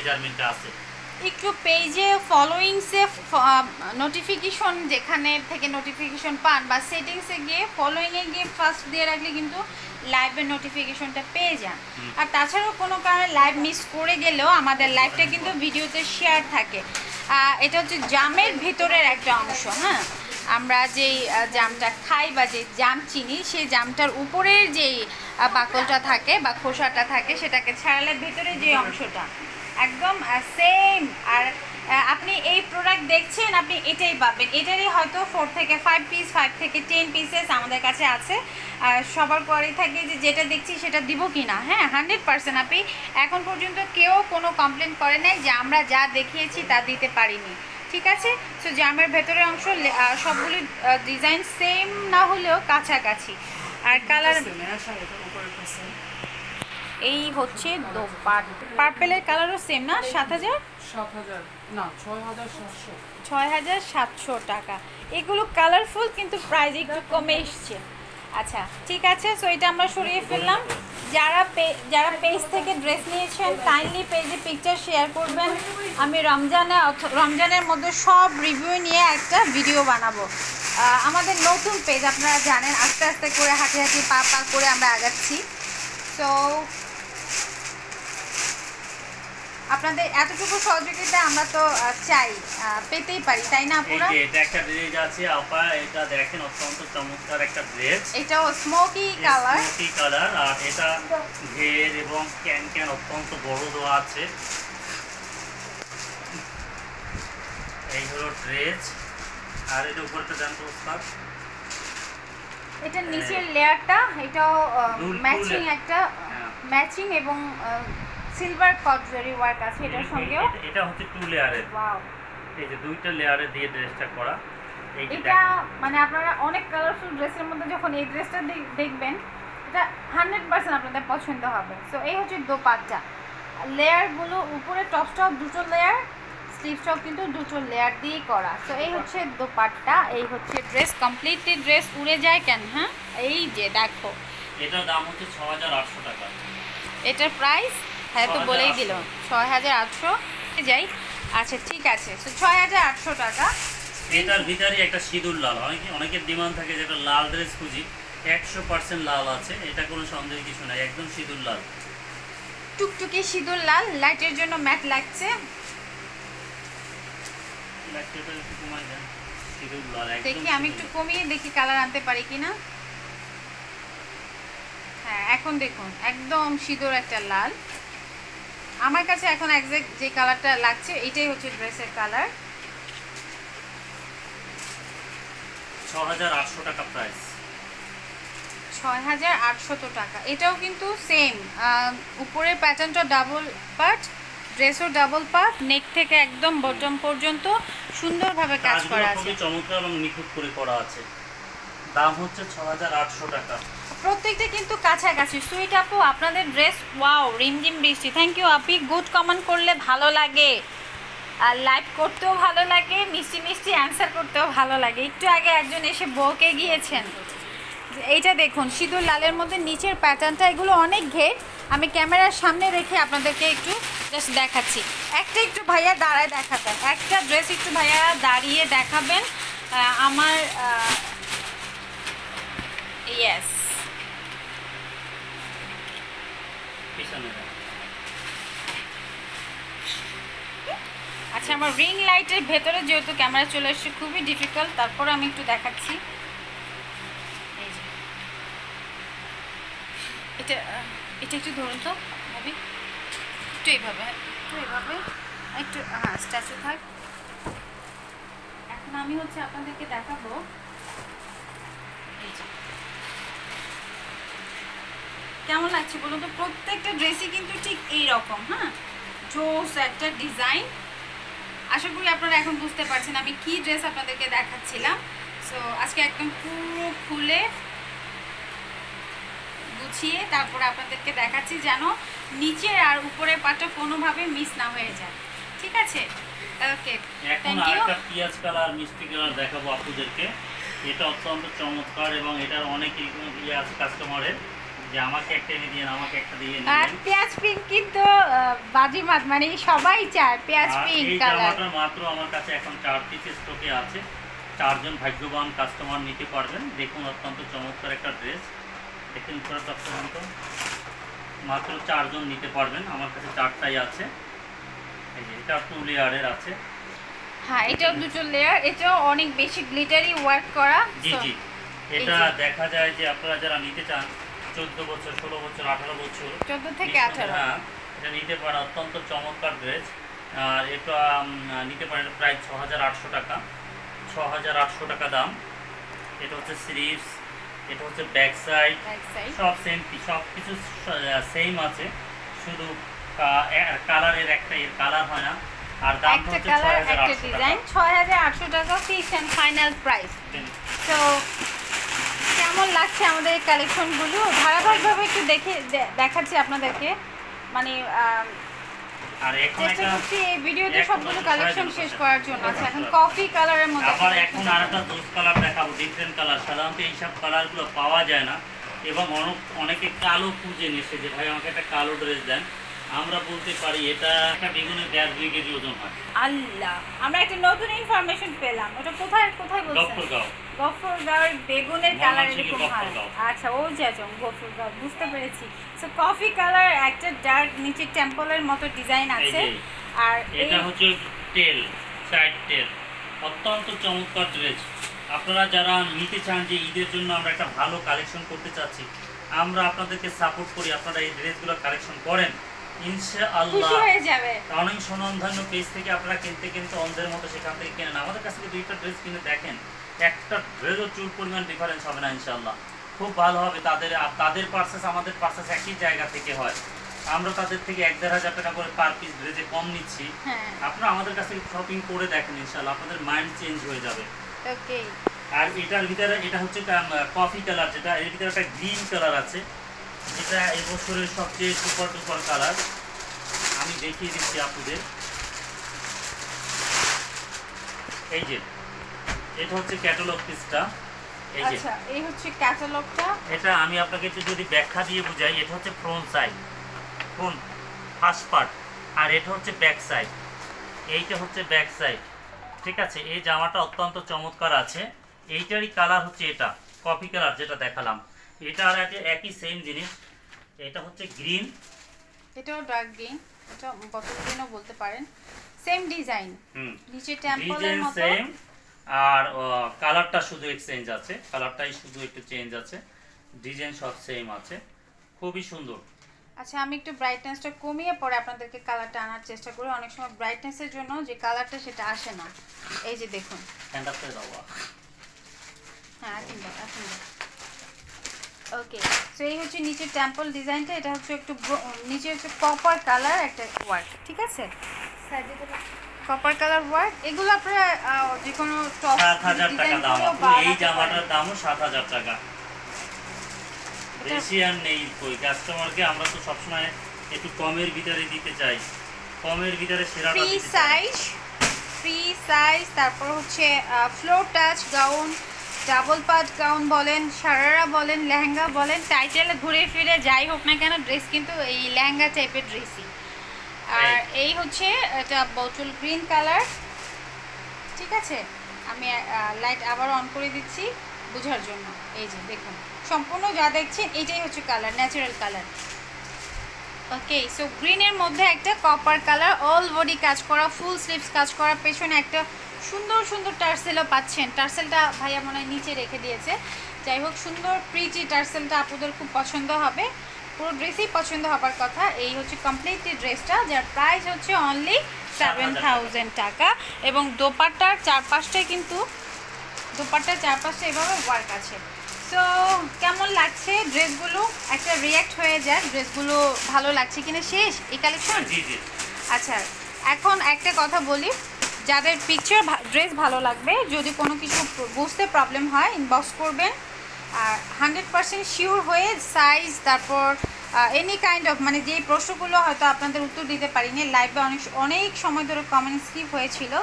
পলিজার মিলটা আছে। একটু পেজে ফলোয়িংসে নোটিফিকেশন যেখানে থেকে নোটিফিকেশন পান বা সেটিংসে গিয়ে ফলোয়িংয়ে গিয়ে ফার্স্ট দিয়ে রাখলে কিন্তু লাইভের নোটিফিকেশনটা পেয়ে যান। আর তাছাড়াও কোনো কারণে লাইভ মিস করে গেলেও আমাদের লাইভটা কিন্তু ভিডিওতে শেয়ার থাকে। এটা হচ্ছে জামের ভেতরের একটা অংশ। হ্যাঁ, আমরা যেই জামটা খাই বা যে জাম চিনি সেই জামটার উপরের যেই বাকলটা থাকে বা খোসাটা থাকে সেটাকে ছাড়ালে ভেতরে যে অংশটা একদম সেম। আর আপনি এই প্রোডাক্ট দেখছেন, আপনি এটাই পাবেন। এটারই হয়তো 4 থেকে 5 পিস, 5 থেকে 10 পিসেস আমাদের কাছে আছে। সবার পরেই থাকে যে যেটা দেখছি সেটা দিব কি না। হ্যাঁ, 100% আপনি এখন পর্যন্ত কেউ কোনো কমপ্লেন করে নাই যে আমরা যা দেখিয়েছি তা দিতে পারিনি। ঠিক আছে, সো জামের ভেতরের অংশ সবগুলি ডিজাইন সেম না হলেও কাছাকাছি। আর কালার এই হচ্ছে পার্পেলের কালারও সেম না? 6,700 টাকা। এগুলো কালারফুল কিন্তু প্রাইস একটু কমে এসছে। আচ্ছা ঠিক আছে, সো এটা আমরা সরিয়ে ফেললাম। যারা পেজ থেকে ড্রেস নিয়েছেন কাইন্ডলি পেজে পিকচার শেয়ার করবেন। আমি রমজানের মধ্যে সব রিভিউ নিয়ে একটা ভিডিও বানাবো। আমাদের নতুন পেজ আপনারা জানেন, আস্তে আস্তে করে হাঁটি হাঁটি পা পা করে আমরা আগাচ্ছি। সো আপনাদের এতটুকু সহযোগিতা আমরা তো চাই, পেতেই পারি, তাই না আপুরা? এই যে এটা একটা ড্রেস আছে আপা, এটা দেখেন অত্যন্ত চমৎকার একটা ড্রেস। এটাও স্মোকি কালার, আর এটা ঘের এবং ক্যান ক্যান অত্যন্ত বড় দেওয়া আছে। এই হলো ড্রেস। আর এটা উপরটা জানতো ওস্তাদ, এটা নিচের লেয়ারটা এটাও ম্যাচিং, একটা ম্যাচিং এবং সিলভার কটজরি ওয়ার্ক আছে এটার সঙ্গেও। এটা হচ্ছে 2 লেয়ারের। ওয়াও, এই যে 2টা লেয়ারে দিয়ে ড্রেসটা করা। এটা মানে আপনারা অনেক কালারফুল ড্রেসের মধ্যে যখন এই ড্রেসটা দেখবেন এটা 100% আপনাদের পছন্দ হবে। সো এই হচ্ছে দোপাট্টা। লেয়ারগুলো উপরে টপসটাও দুটো লেয়ার, স্লিভসটাও কিন্তু দুটো লেয়ার দিয়েই করা। সো এই হচ্ছে দোপাট্টা, এই হচ্ছে ড্রেস। কমপ্লিটলি ড্রেস উড়ে যায় কেন? হ্যাঁ, এই যে দেখো, এটার দাম হচ্ছে 6,800 টাকা। এটার প্রাইস হ্যাঁ তো বলেই দিল 6,800 যাই। আচ্ছা ঠিক আছে, তো 6,800 টাকা। এটার ভিতরে একটা সিঁদুর লাল, অনেকের ডিমান্ড থাকে যেটা লাল ড্রেস খুঁজি, 100% লাল আছে। এটা কোনো সন্দেহের কিছু নাই, একদম সিঁদুর লাল, টুকটুকি সিঁদুর লাল। লাইটের জন্য ম্যাট লাগছে, দেখি আমি একটু কমিয়ে দেখি কালার আনতে পারি কিনা। হ্যাঁ এখন দেখুন একদম সিঁদুর একটা লাল। আমার কাছে এখন এক্সাক্ট যে কালারটা লাগছে এটাই হচ্ছে ড্রেসের কালার। 6,800 টাকা প্রাইস। 6,800 টাকা। এটাও কিন্তু সেম, উপরের প্যাটার্নটা ডাবল পার্ট, ড্রেসও ডাবল পার্ট, নেক থেকে একদম বটম পর্যন্ত সুন্দরভাবে কাজ করা আছে, খুবই চমৎকার এবং নিখুঁত করে করা আছে। দাম হচ্ছে 6,800 টাকা। প্রত্যেকটা কিন্তু কাছাকাছি। সুইট আপু আপনাদের ড্রেস ওয়াও, রিমঝিম বৃষ্টি। Thank you Api, good comment করলে ভালো লাগে, আর লাইভ করতেও ভালো লাগে, মিষ্টি মিষ্টি অ্যান্সার করতেও ভালো লাগে। একটু আগে একজন এসে বকে গিয়েছেন। এইটা দেখুন সিঁদুর লালের মধ্যে নিচের প্যাটার্নটা, এগুলো অনেক ঘের। আমি ক্যামেরার সামনে রেখে আপনাদেরকে একটু জাস্ট দেখাচ্ছি। একটু ভাইয়া দাঁড়ায় দেখাবেন, একটা ড্রেস একটু ভাইয়া দাঁড়িয়ে দেখাবেন আমার। ইয়েস, আচ্ছা আমার রিং লাইটের ভেতরে যেহেতু ক্যামেরা চলে এসছে খুবই ডিফিকাল্ট, তারপরে আমি একটু দেখাচ্ছি। এটা একটু ধরুন তো ভাবি, একটু এইভাবে একটু, হ্যাঁ স্ট্যাচু থাক। এখন আমি হচ্ছে আপনাদেরকে দেখাবো, কেমন লাগছে বলুন তো। প্রত্যেকটা ড্রেসই কিন্তু ঠিক এইরকম, হ্যাঁ জোস একটা ডিজাইন। আশা করি আপনারা এখন বুঝতে পারছেন আমি কি ড্রেস আপনাদেরকে দেখাচ্ছিলাম। সো আজকে একদম পুরো খুলে গুছিয়ে তারপরে আপনাদেরকে দেখাচ্ছি যেন নিচের আর উপরের পাটটা কোনোভাবে মিস না হয়ে যায়। ঠিক আছে, ওকে থ্যাংক ইউ। একটা পিয়াজ কালার মিষ্টি কালার দেখাবো আপনাদেরকে। এটা অত্যন্ত চমৎকার এবং এটার অনেক ইয়ে আছে কাস্টমারের, যে আমাকে একটা এনে দিয়েন, আমাকে একটা দিয়ে আর নিন। পেঁয়াজ পিঙ্ক কিন্তু বাজিমাত, মানে সবাই চায় পেঁয়াজ পিঙ্ক এই কালার। জামাটা মাত্র আমার কাছে এখন 4 পিস স্টকে আছে। 4 জন ভাগ্যবান কাস্টমার নিতে পারবেন। দেখুন অত্যন্ত চমৎকার একটা ড্রেস, দেখুন পুরো টপটা মাত্র 4 জন নিতে পারবেন। আমার কাছে 4টাই আছে। এই যে এটা 2 লেয়ারের আছে। হ্যাঁ, এটাও দুটো লেয়ার, এটাও অনেক বেশি গ্লিটারি ওয়ার্ক করা। জি So, জি, এই এটা যে। দেখা যায় যে আপনারা যারা নিতে চান 14 বছর, 16 বছর, 18 বছর, 14 থেকে 18। হ্যাঁ, এটা নিতে পারে। অত্যন্ত চমৎকার ড্রেস। আর এটা নিতে পারেন প্রায় 6800 টাকা, 6800 টাকা দাম। এটা হচ্ছে স্লিভস, এটা হচ্ছে ব্যাক সাইড, Back side। সব সেম, সব কিছু সেম আছে, শুধু কালারের একটা এর কালার হয় না। আর দাম একটা হচ্ছে কালার, একটা 6800 টাকা। ডিজাইন, 6800 টাকা ফিক্স এন্ড ফাইনাল প্রাইস। তো কেমন লাগছে আমাদের এই কালেকশনগুলো? ধারাবাহিকভাবে একটু দেখাচ্ছি আপনাদেরকে, মানে আর এখন চেষ্টা একটা করছি এই ভিডিওতে এক সবগুলো বছর কালেকশন ছয় শেষ বছর। করার জন্য। আচ্ছা, এখন কফি কালারের মধ্যে আবার এখন আরেকটা জোস কালার দেখাবো, ডিফারেন্ট কালার। সাধারণত এইসব কালারগুলো পাওয়া যায় না এবং অনেকে কালো খুঁজে নিচ্ছে যে ভাই আমাকে একটা কালো ড্রেস দেন। আমরা বলতে পারি এটা একটা বেগুনের 1.5-2 কেজি ওজন হয়। আল্লাহ, আমরা একটা নতুন ইনফরমেশন পেলাম। ওটা কোথায় কোথায় বলছেন? গফরগাঁও। গফরগাঁওয়ের বেগুনের কালার ময়মনসিংহের এরকম হয়। গফরগাঁও। আচ্ছা, ওই যে গফরগাঁও, বুঝতে পেরেছি। সো কফি কালার, একটা ডার্ক নিচে টেম্পলের মতো ডিজাইন আছে। এই যে, আর এই এটা হচ্ছে টেল, সাইড টেল। অত্যন্ত চমৎকার ড্রেস। আপনারা যারা নিতে চান যে ঈদের জন্য আমরা একটা ভালো কালেকশন করতে চাচ্ছি, আমরা আপনাদেরকে সাপোর্ট করি, আপনারা এই ড্রেসগুলো কালেকশন করেন, খুশি ইনশাআল্লাহ হয়ে যাবে। অনেক স্বনামধন্য পেজ থেকে আপনারা কিনতে অন্ধের মতো সেখান থেকে কেনেন। আমাদের কাছ থেকে 2টা ড্রেস কিনে দেখেন, একটা ড্রেসও চুল পরিমাণ ডিফারেন্স হবে না ইনশাআল্লাহ। খুব ভালো হবে। তাদের পার্সেস আমাদের পার্সেস একই জায়গা থেকে হয়। আমরা তাদের থেকে 1-1500 টাকা করে পার পিস ড্রেসে কম নিচ্ছি। হ্যাঁ, আপনারা আমাদের কাছ থেকে শপিং করে দেখেন, ইনশাআল্লাহ আপনাদের মাইন্ড চেঞ্জ হয়ে যাবে। ওকে। আর এটার ভিতরে এটা হচ্ছে কফি কালার, যেটা এর ভিতরে একটা গ্রিন কালার আছে, যেটা এবছরের সবচেয়ে সুপার ডুপার কালার। আমি দেখিয়ে দিচ্ছি আপনাদের। এই যে এটা হচ্ছে ক্যাটালগ পিসটা। এই যে আচ্ছা, এই হচ্ছে ক্যাটালগটা। এটা আমি আপনাকে একটু যদি ব্যাখ্যা দিয়ে বুঝাই, এটা হচ্ছে front side, front first part, আর এটা হচ্ছে ব্যাক সাইড। এইটা হচ্ছে ব্যাক সাইড, ঠিক আছে। এই জামাটা অত্যন্ত চমৎকার আছে। এইটারই কালার হচ্ছে এটা কফি কালার যেটা দেখালাম। এটা আর একটা একই সেম জিনিস। এটা হচ্ছে গ্রিন, এটাও ডার্ক গ্রিন, এটা বটল গ্রিনও বলতে পারেন। সেম ডিজাইন, নিচে টেম্পলের ডিজাইন মতো। সেম, আর কালারটা শুধু এক্সচেঞ্জ আছে, কালারটাই শুধু একটু চেঞ্জ আছে, ডিজাইন সব সেম আছে। খুবই সুন্দর। আচ্ছা, আমি একটু ব্রাইটনেসটা কমিয়ে পরে আপনাদেরকে কালারটা আনার চেষ্টা করি। অনেক সময় ব্রাইটনেসের জন্য যে কালারটা সেটা আসে না। এই যে দেখুন। হ্যান্ড আপে দেওয়া। হ্যাঁ, এখন ওকে। সো এই হচ্ছে নিচের টেম্পল ডিজাইনটা। এটা হচ্ছে একটু নিচে হচ্ছে কপার কালার একটা ওয়ার্ক, ঠিক আছে। কপার কালার ওয়ার্ক, এগুলো আপনারা যে কোনো টপ 7000 টাকা দাম। এই জামাটার দামও 7000 টাকা, বেশি আর নেই। কই কাস্টমারকে আমরা তো সবসময় একটু কমের ভিতরে দিতে চাই, কমের ভিতরে সেরাটা ফ্রি দিতে চাই। সাইজ, তারপর হচ্ছে ফ্লোর টাচ গাউন, ডাবল পাট গাউন বলেন, সারারা বলেন, লেহেঙ্গা বলেন, টাইটেলে ঘুরে ফিরে যাই হোক না কেন ড্রেস কিন্তু এই লেহেঙ্গা টাইপের ড্রেসই। আর এই হচ্ছে এটা বটল গ্রিন কালার, ঠিক আছে। আমি লাইট আবার অন করে দিচ্ছি বোঝার জন্য। এই যে দেখুন, সম্পূর্ণ যা দেখছেন এটাই হচ্ছে কালার, ন্যাচারাল কালার। ওকে, সো গ্রিনের মধ্যে একটা কপার কালার, অল বডি কাজ করা, ফুল স্লিভস কাজ করা, পেছনে একটা সুন্দর সুন্দর টার্সেলও পাচ্ছেন। টার্সেলটা ভাইয়া মনে হয় নিচে রেখে দিয়েছে। যাই হোক, সুন্দর প্রিটি টার্সেলটা আপনাদের খুব পছন্দ হবে, পুরো ড্রেসই পছন্দ হবার কথা। এই হচ্ছে কমপ্লিটলি ড্রেসটা, যার প্রাইস হচ্ছে অনলি 7000 টাকা। এবং দোপাট্টার চারপাশটায় কিন্তু এভাবে ওয়ার্ক আছে। সো কেমন লাগছে ড্রেসগুলো? একটা রিয়্যাক্ট হয়ে যায়, ড্রেসগুলো ভালো লাগছে কিনা। শেষ এই কালেকশন? জি জি। আচ্ছা, এখন একটা কথা বলি, যাদের পিকচার ড্রেস ভালো লাগবে, যদি কোনো কিছু বুঝতে প্রবলেম হয় ইনবক্স করবেন। আর 100% শিওর হয়ে সাইজ, তারপর এনি কাইন্ড অফ, মানে যেই প্রশ্নগুলো হয়তো আপনাদের উত্তর দিতে পারিনি লাইভে, অনেক সময় ধরে কমেন্ট স্কিপ হয়েছিল।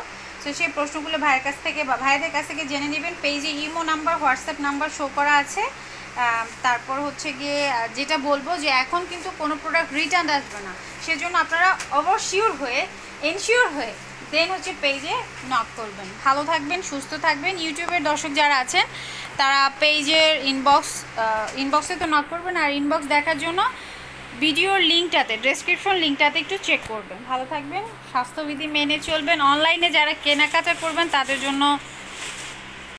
সো সেই প্রশ্নগুলো ভাইয়ের কাছ থেকে বা ভাইয়াদের কাছ থেকে জেনে নেবেন। পেজে imo number, WhatsApp number show করা আছে, তারপর হচ্ছে গিয়ে যেটা বলবো যে এখন কিন্তু কোনো প্রোডাক্ট রিটার্ন আসবে না, সেজন্য আপনারা অবশিওর হয়ে এনশিওর হয়ে দেন হচ্ছে পেজে নক করবেন। ভালো থাকবেন, সুস্থ থাকবেন। ইউটিউবের দর্শক যারা আছেন তারা পেজের ইনবক্সে তো নক করবেন, আর ইনবক্স দেখার জন্য ভিডিওর লিঙ্কটাতে, ডেসক্রিপশন লিঙ্কটাতে একটু চেক করবেন। ভালো থাকবেন, স্বাস্থ্যবিধি মেনে চলবেন। অনলাইনে যারা কেনাকাটা করবেন তাদের জন্য